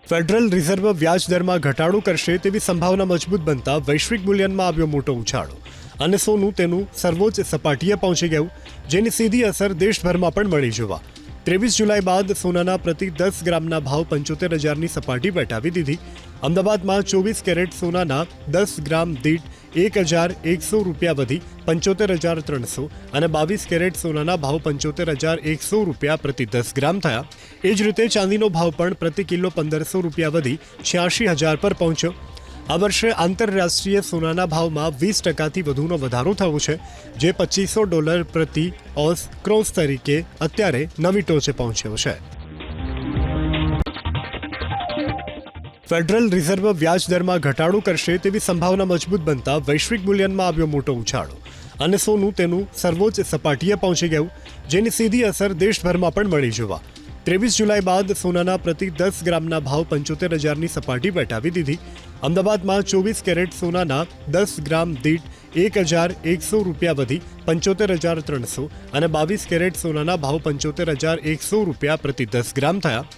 Federal reserve વ્યાજ દરમાં ઘટાડો કરશે તેવી સંભાવના મજબૂત બનતા વૈશ્વિક મૂલ્યમાં આવ્યો મોટો ઉછાળો અને સોનું તેનું સર્વોચ્ચ સપાટીએ પહોંચી ગયું, જેની સીધી અસર દેશભરમાં પણ મળી જોવા 23 જુલાઈ બાદ સોનાના પ્રતિ 10 ગ્રામના ભાવ 75,000ની સપાટી વટાવી દીધી। અમદાવાદમાં 24 કેરેટ સોનાના 10 ગ્રામ દીઠ 1,100 રૂપિયા વધી 75,300 અને 22 કેરેટ સોનાના ભાવ 75,100 રૂપિયા પ્રતિ 10 ગ્રામ થયા। એ જ રીતે ચાંદીનો ભાવ પણ પ્રતિ કિલો 1,500 રૂપિયા વધી 86,000 પર પહોંચ્યો। આ વર્ષે આંતરરાષ્ટ્રીય સોનાના ભાવમાં 20%થી વધુનો વધારો થયો છે, જે $2,500 પ્રતિ ઓન્સ ક્રોસ તરીકે અત્યારે નવી ટોચે પહોંચ્યો છે। ફેડરલ રિઝર્વ વ્યાજ દરમાં ઘટાડો કરશે તેવી સંભાવના મજબૂત બનતા વૈશ્વિક મૂલ્યમાં આવ્યો મોટો ઉછાળો અને સોનું તેનું સર્વોચ્ચ સપાટીએ પહોંચી ગયું, જેની સીધી અસર દેશભરમાં પણ મળી જોવા 23 જુલાઈ બાદ સોનાના પ્રતિ 10 ગ્રામના ભાવ 75,000ની સપાટી વટાવી દીધી। અમદાવાદમાં 24 કેરેટ સોનાના 10 ગ્રામ દીઠ 1,100 રૂપિયા વધી 75,300 અને 22 કેરેટ સોનાના ભાવ 75,100 રૂપિયા પ્રતિ 10 ગ્રામ થયા।